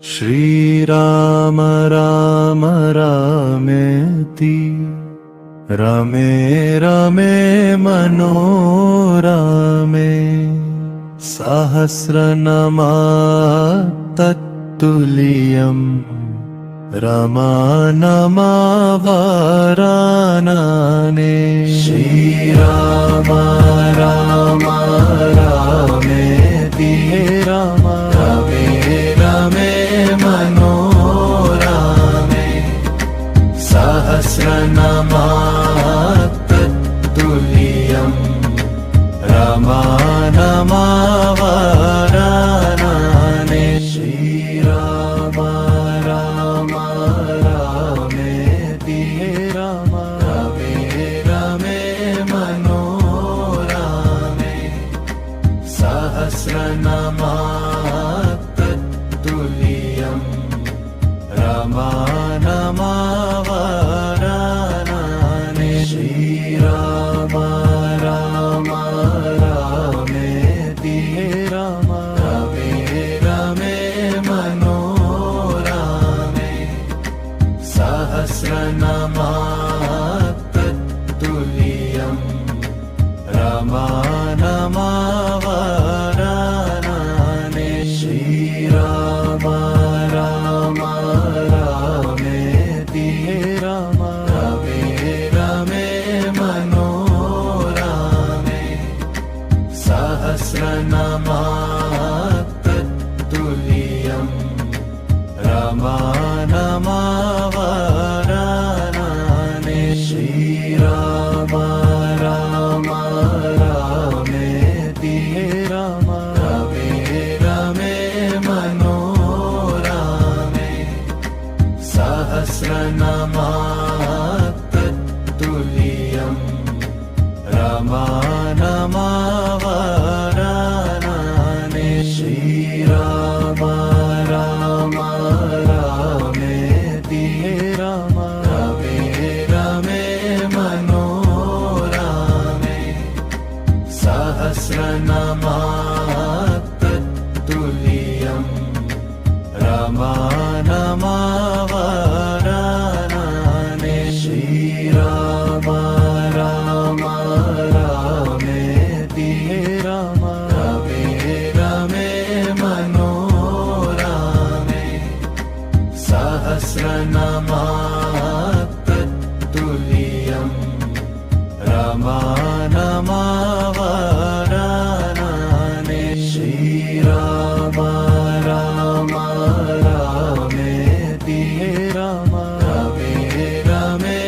श्रीराम राम रामेति रमे रमे मनोरमे सहस्रनामात् तत्तुल्यम् रमानमावरानने। श्रीराम राम रामेति रमे रमे मनोरमे सहस्रनामात् तत्तुल्यम् रमानमावरानने। श्रीराम राम रामेति रमे रमे मनोरमे सहस्रनामात् तत्तुल्यम् रमानमावरानने। श्रीराम राम रामेति रमे रमे मनोरमे सहस्रनामात् तत्तुल्यम् रमानमावरानने। श्रीराम राम रामेति रमे रमे मनोरमे सहस्रनामात् तत्तुल्यम् रमानमावरानने। श्रीराम राम रामेति रमे रमे मनोरमे सहस्रनामात् तत्तुल्यम् रमानमावरानने। श्रीराम राम रामेति रमे रमे मनोरमे सहस्रनामात् तत्तुल्यम् रमानमावरानने। श्रीराम राम रामेति रमे रमे मनोरमे सहस्रनामात् तत्तुल्यम् रमानमावरानने। श्रीराम राम रामेति रमे रमे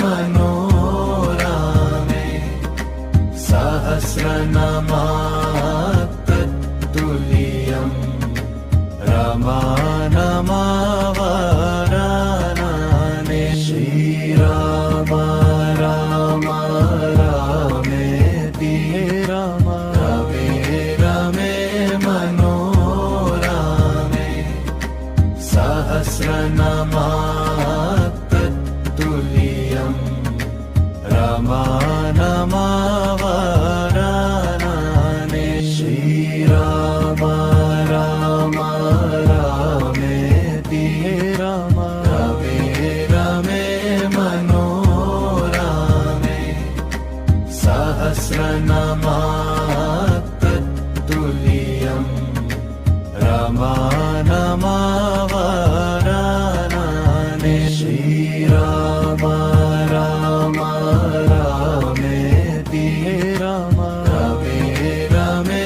मनोरमे सहस्रनामात् तत्तुल्यम् रमानमावरानने। श्रीराम राम रामेति रमे रमे मनोरमे सहस्रनामात् तत्तुल्यम् रमानमावरानने। श्रीराम राम रामेति रमे रमे मनोरमे सहस्रनामात् तत्तुल्यम् रमानमावरानने। श्रीराम राम रामेति रमे रमे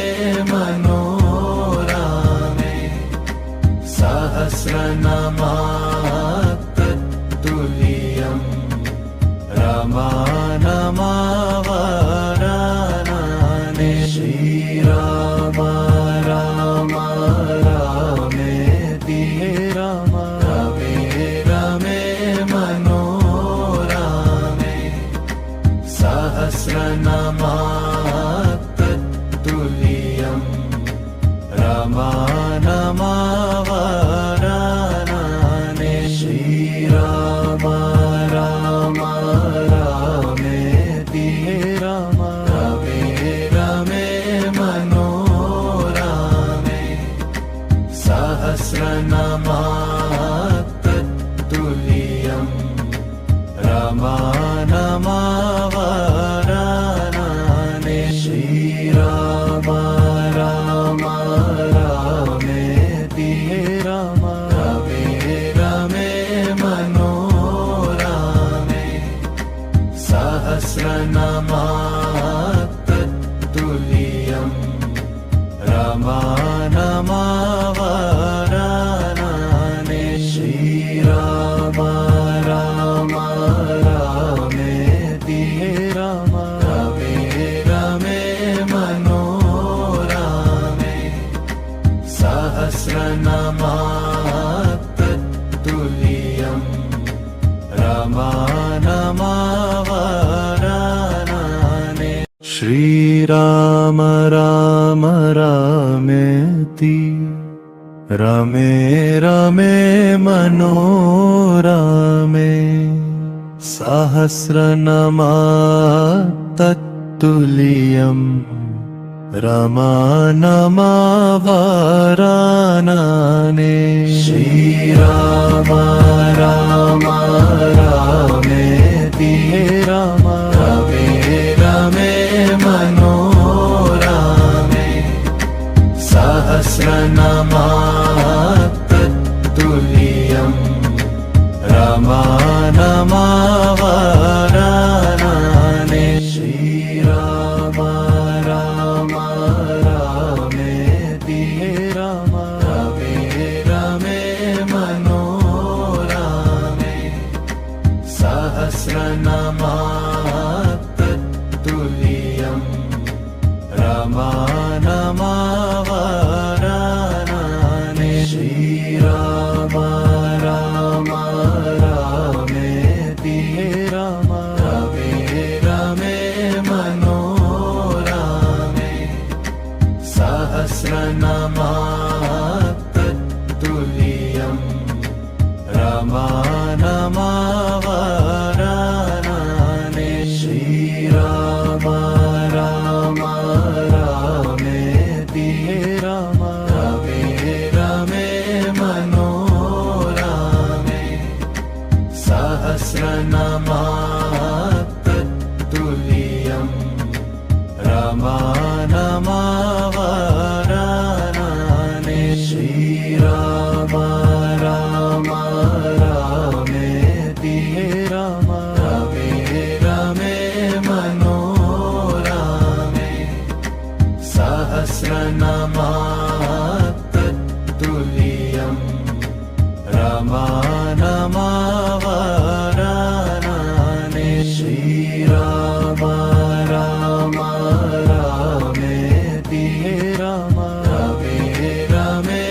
मनोरमे सहस्रनामात् तत्तुल्यम् रमानमावरानने। श्रीराम राम रामेति रमे रमे मनोरमे सहस्रनामात् तत्तुल्यम् रमानमावरानने। रमानमावरानने श्रीराम राम रामेति राम रमे रमे मनोरमे सहस्रनामातत्तुल्यं रमानमावरानने श्रीराम राम रामेति राम रमे रमे मनोरमे सहस्रनामातत्तुल्यं रमानमावरानने श्रीराम राम रामेति रमे रमे मनोरमे सहस्रनामातत्तुल्यं रमानमावरानने श्रीराम राम रामेति राम रमे रमे मनोरमे सहस्रनामातत्तुल्यं रमानमावरानने श्रीराम राम रामेति राम रमे रमे मनोरमे सहस्रनामातत्तुल्यं रमानमावरानने श्रीराम राम रामेति राम रमे रमे मनोरमे सहस्रनामातत्तुल्यं रमानमावरानने श्रीराम राम रामेति राम रमे रमे मनोरमे सहस्रनामातत्तुल्यं रमानमावरानने श्रीराम राम रामेति राम रमे रमे मनोरमे सहस्रनामातत्तुल्यं रमानमावरानने श्रीराम राम रामेति राम रमे रमे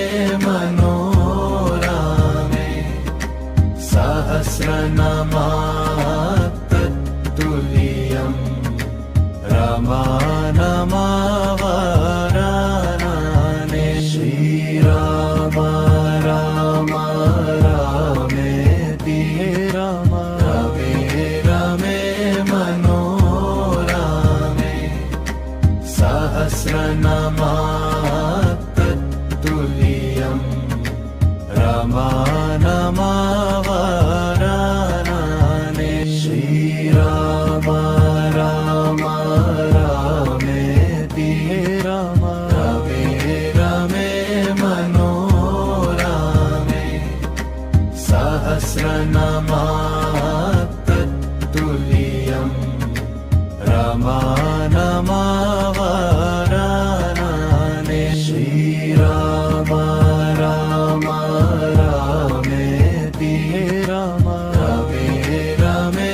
मनोरमे सहस्रनामातत्तुल्यं रमानमावरानने श्रीराम राम रामेति राम रमे रमे मनोरमे सहस्रनामातत्तुल्यं रमानमावरानने श्रीराम राम रामेति राम रमे रमे मनोरमे सहस्रनामातत्तुल्यं रमानमावरानने श्रीराम राम रामेति राम रमे रमे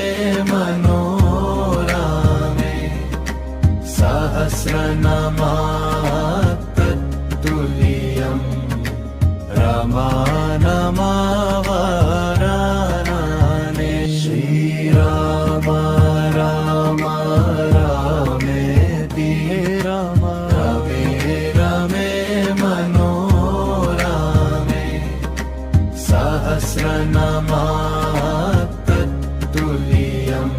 मनोरमे सहस्रनामातत्तुल्यं रमानमावरानने श्रीराम राम रामेति राम रमे रमे मनोरमे सहस्रनामातत्तुल्यं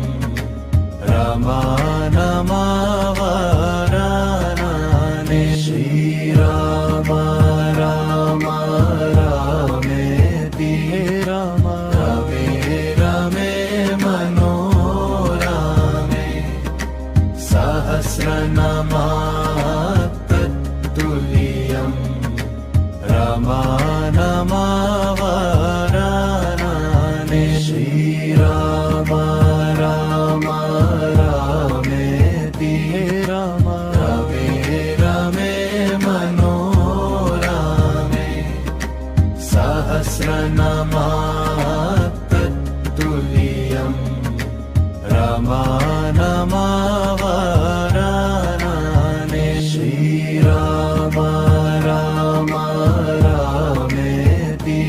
रमानमावरानने श्रीराम राम रामेति राम रमे रमे मनोरमे सहस्रनामातत्तुल्यं रामानामावरानने श्रीराम राम रामेति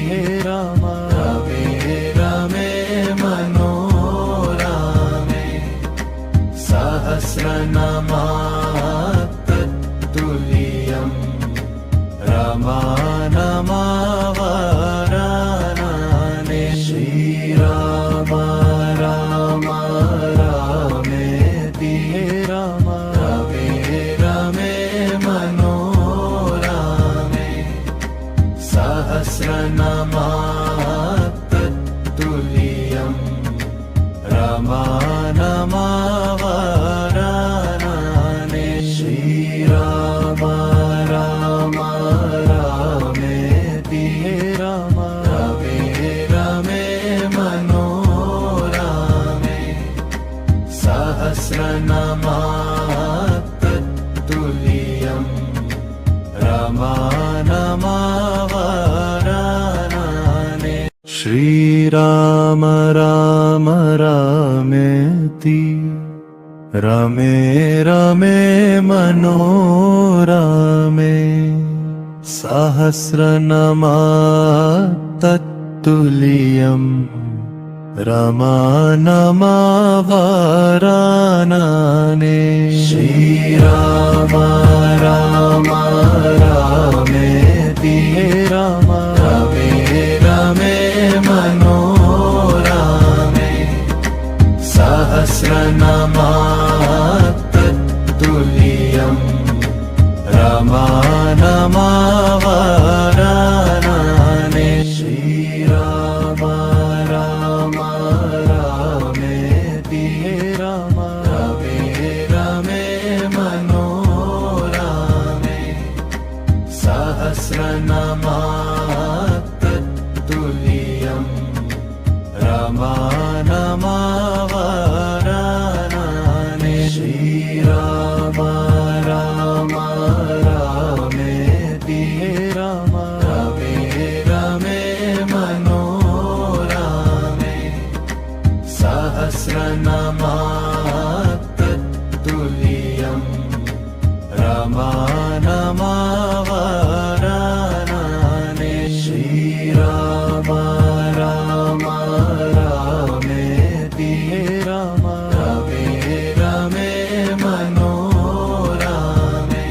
रमे रमे मनोरमे सहस्रनामातत्तुल्यं रामानामावरानने श्रीराम राम रामेति रमे रमे मनोरमे सहस्रनामातत्तुल्यं रामानामावरानने श्रीराम राम रामेति रमे रमे मनोरमे सहस्रनामातत्तुल्यं रामानामावरानने श्रीराम राम रामेति रमे रमे मनोरमे सहस्रनामातत्तुल्यं रामानामावरानने श्रीराम राम रामेति रमे रमे मनोरमे सहस्रनामातत्तुल्यं रामानामावरानने श्रीराम राम रामेति रमे रमे मनोरमे सहस्रनामातत्तुल्यं रामानामावरानने श्रीराम राम रामेति रमे रमे मनोरमे सहस्रनामातत्तुल्यं रामानामावरानने श्रीराम राम रामेति रमे रमे मनोरमे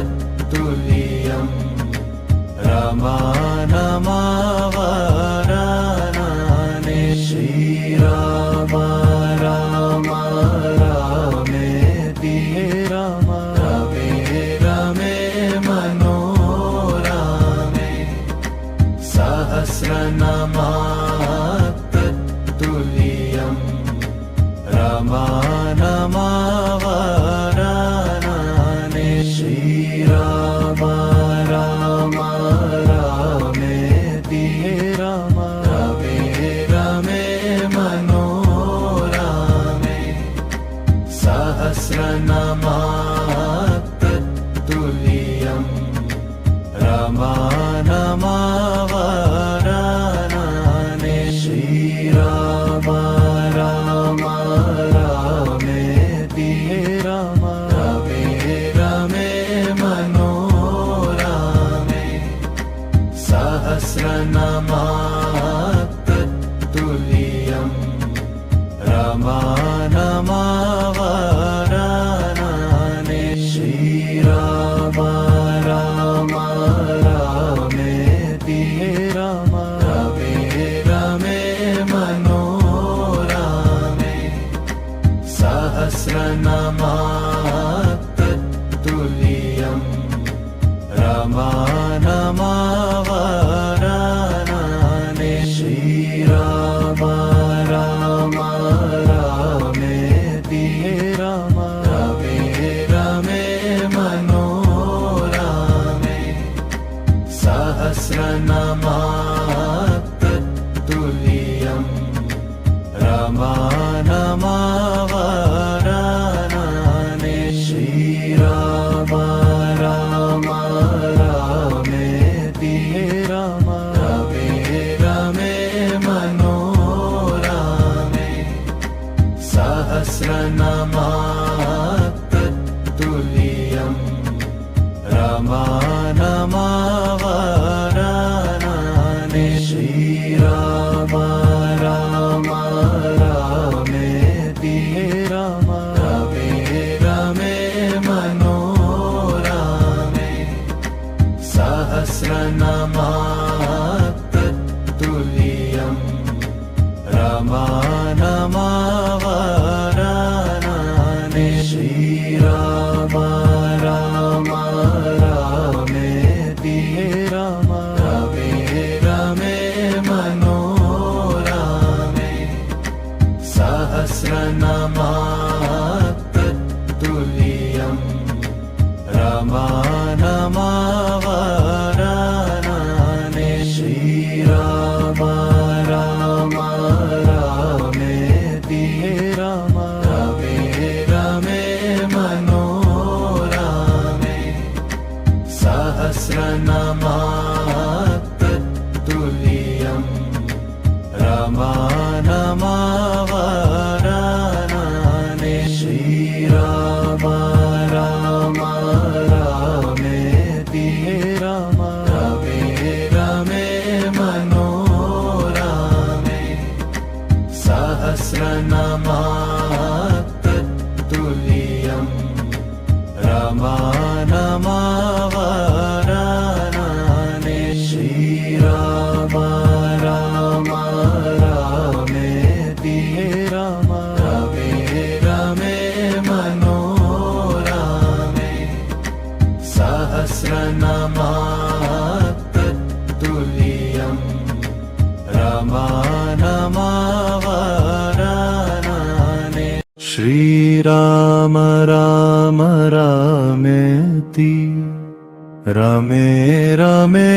सहस्रनामातत्तुल्यं रामानामावरानने श्रीराम राम रामेति रमे रमे मनोरमे सहस्रनामातत्तुल्यं रामानामावरानने श्रीराम राम रामेति रमे रमे मनोरमे सहस्रनामातत्तुल्यं रामानामावरानने श्रीराम राम रामेति रमे रमे मनोरमे सहस्रनामातत्तुल्यं रामानामावरानने श्रीराम राम रामेति रमे रमे मनोरमे सहस्रनामातत्तुल्यं रामानामावरानने श्रीराम राम रामेति रमे रमे मनोरमे सहस्रनामातत्तुल्यं रामानामावरानने श्रीराम राम सहस्रनामात्तत्तुल्यं रमानमावरानने श्रीराम राम रामेति रमे रमे मनोरमे सहस्रनामात्तत्तुल्यं रमानमावरानने श्रीराम राम रामेति रमे रमे मनोरमे सहस्रनामात्तत्तुल्यं रमानमावरानने श्रीराम राम रामेति रमे रमे मनोरमे सहस्रनामात्तत्तुल्यं रमानमावरानने श्रीराम राम रामेति रमे रमे मनोरमे सहस्रनामात्तत्तुल्यं रमानमावरानने श्रीराम राम रामेति रमे रमे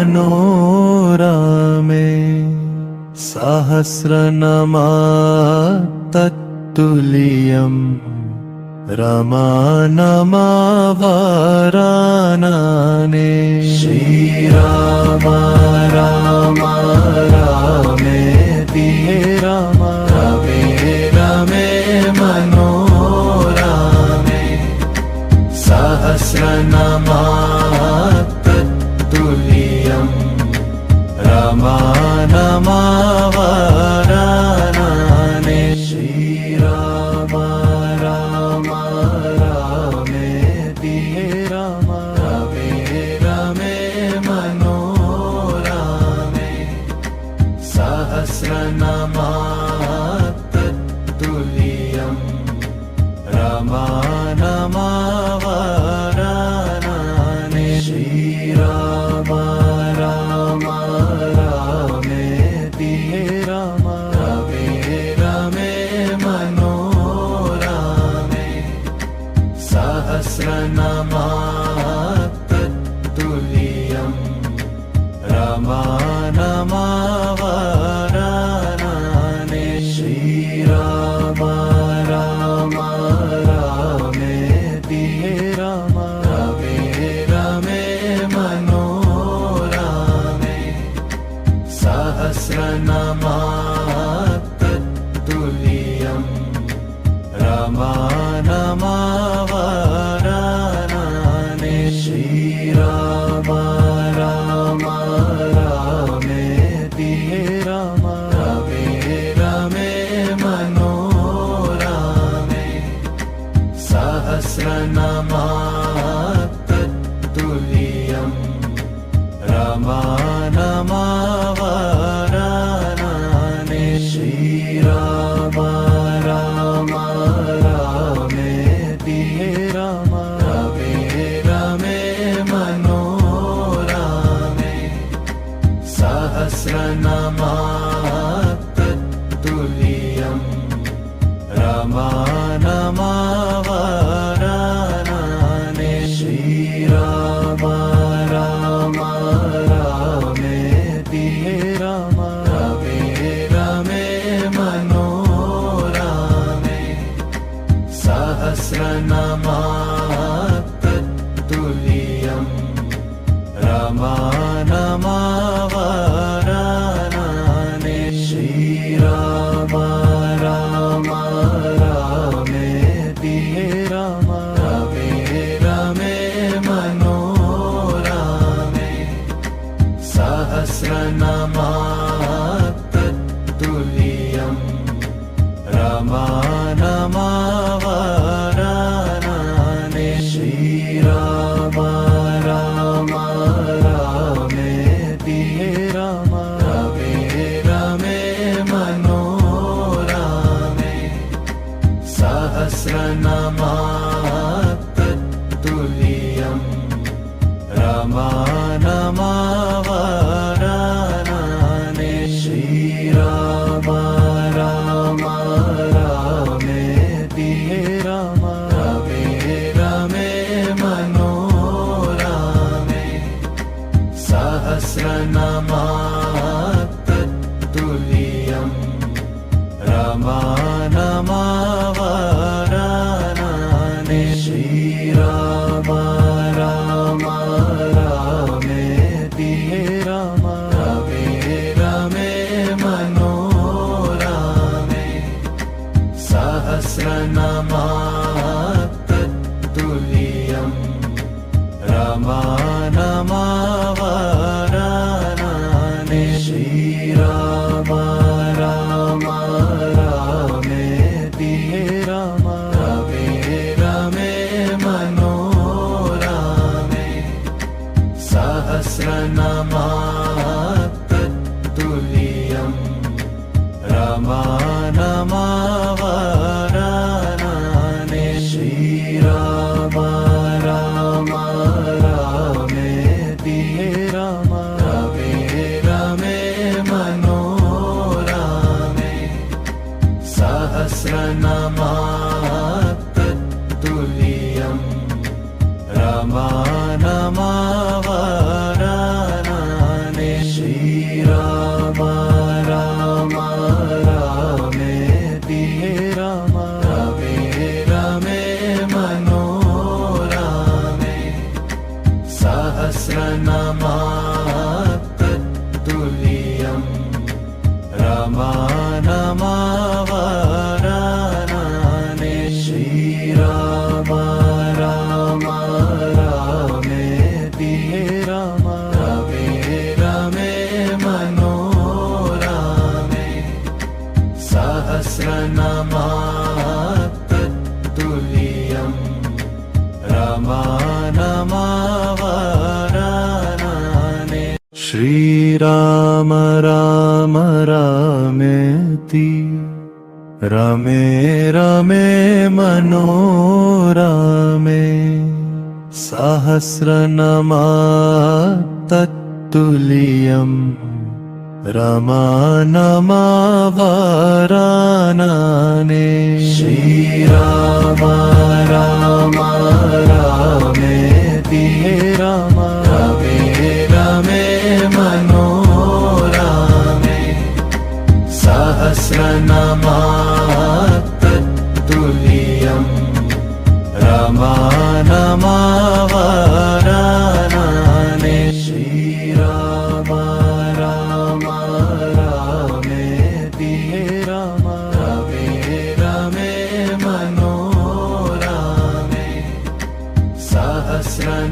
मनोरमे सहस्रनामात्तत्तुल्यं रमानमावरानने श्रीराम राम रामेति रमे रमे मनोरमे सहस्रनामात्तत्तुल्यं रमानमावरानने श्रीराम राम रामेति रमे रमे मनोरमे सहस्रनामात्तत्तुल्यं रमानमावरानने श्रीराम राम रामेति रमे रमे मनोरमे सहस्रनामात्तत्तुल्यं रमानमावरानने श्रीराम राम रामेति रमे रमे मनोरमे सहस्रनामात्तत्तुल्यं रमानमावरानने श्रीराम राम रामेति रमे रमे मनोरमे सहस्रनामात्तत्तुल्यं रमानमावरानने श्रीराम राम रामेति रमे रमे मनोरमे सहस्रनामात्तत्तुल्यं रमानमावरानने श्रीराम राम रामेति रमे रमे मनोरमे सहस्रनामात्तत्तुल्यं रमानमावरानने श्रीराम राम रामेति रमे रमे मनोरमे सहस्रनामात्तत्तुल्यं रमानमावरानने श्रीराम राम रमानमावरानने श्रीराम राम रामेति राम रमे रमे मनोरमे सहस्रनामातत्तुल्यं रमानमावरानने श्रीराम राम रामेति राम रमे रमे मनोरमे सहस्रनामातत्तुल्यं रमानमावरानने श्रीराम राम रामेति राम रमे रमे मनोरमे सहस्रनामातत्तुल्यं रमानमावरानने श्रीराम राम रामेति राम रमे रमे मनोरमे सहस्रनामातत्तुल्यं रमानमावरानने श्रीराम राम रामेति राम रमे रमे मनोरमे सहस्रनामातत्तुल्यं रमानमावरानने श्रीराम राम रामेति राम रमे रमे मनोरमे सहस्रनामातत्तुल्यं रमानमावरानने श्रीराम राम रामेति रमे रमे मनोरमे सहस्रनामातत्तुल्यं रमानमावरानने श्रीराम राम रामेति राम रमे रमे मनोरमे सहस्रनामातत्तुल्यं रमानमावरानने श्रीराम राम रामेति राम रमे रमे मनोरमे सहस्रनामातत्तुल्यं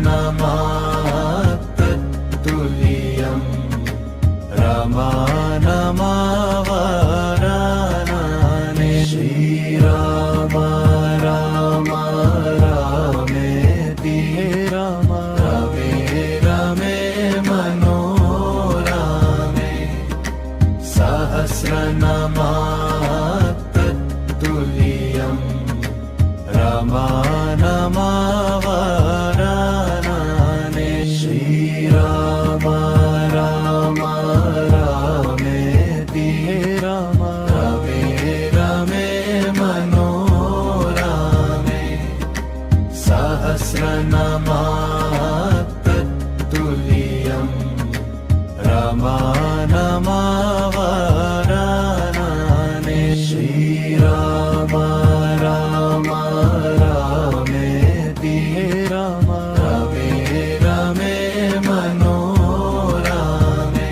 रमानमावरानने श्रीराम राम रामेति राम रमे रमे मनोरमे सहस्रनामातत्तुल्यं रमानमावरानने श्रीराम राम रामेति राम रमे रमे मनोरमे सहस्रनामातत्तुल्यं रमानमावरानने श्रीराम राम रामेति राम रमे रमे मनोरमे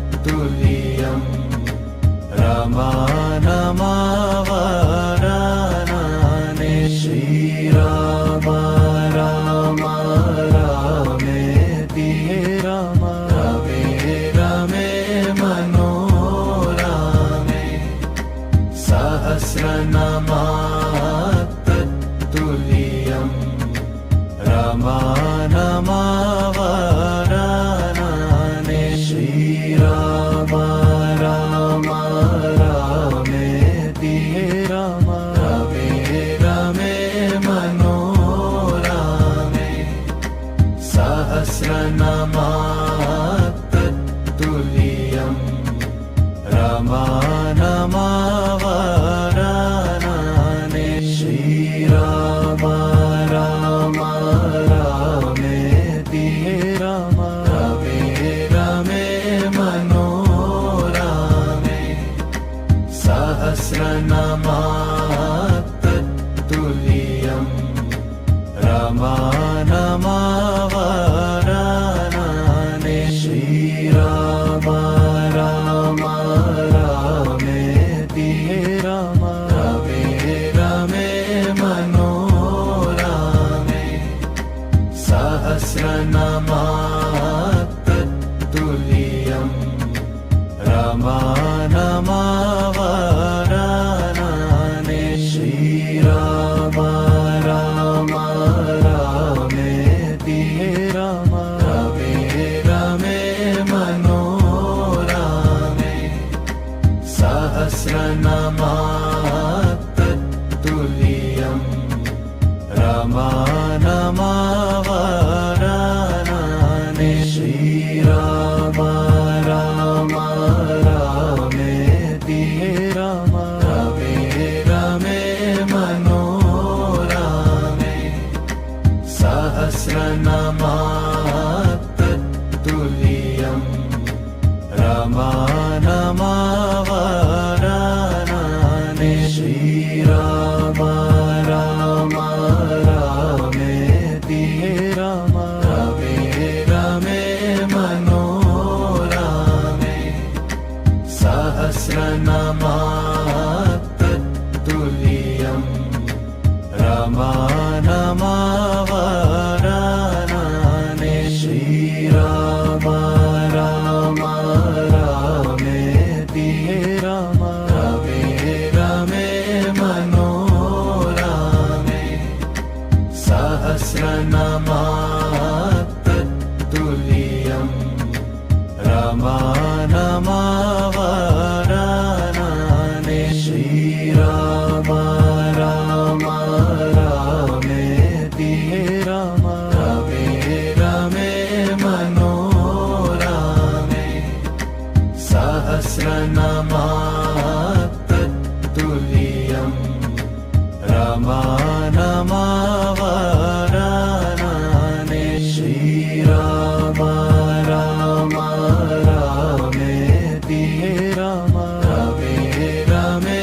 सहस्रनामातत्तुल्यं रमानमावरानने श्रीराम राम रामेति राम रमे रमे मनोरमे सहस्रनामातत्तुल्यं रमानमावरानने श्रीराम राम रामेति राम रमे रमे मनो सहस्रनामात्तत्तुल्यं रमानमावरानने श्रीराम राम रामेति रमे रमे मनोरमे सहस्रनामात्तत्तुल्यं रमानमावरानने श्रीराम राम रामेति रमे रमे मनोरमे सहस्रनामात्तत्तुल्यं रमानमावरानने श्रीराम राम रामेति रमे रमे मनोरमे सहस्रनामात्तत्तुल्यं रमानमावरानने श्रीराम राम रामेति रमे रमे मनोरमे सहस्रनामात्तत्तुल्यं रमानमावरानने श्रीराम राम रामेति रमे रमे मनोरमे सहस्रनामात्तत्तुल्यं रमानमावरानने श्रीराम राम रामेति रमे रमे मनोरमे सहस्रनामात्तत्तुल्यं रमानमावरानने श्रीराम राम रामेति रमे रमे मनोरमे सहस्रनामात्तत्तुल्यं रमानमावरानने श्रीराम राम रामेति रमे रमे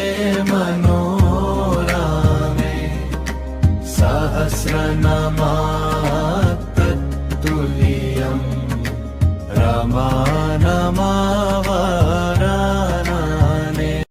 मनोरमे सहस्रनामात्तत्तुल्यं रमा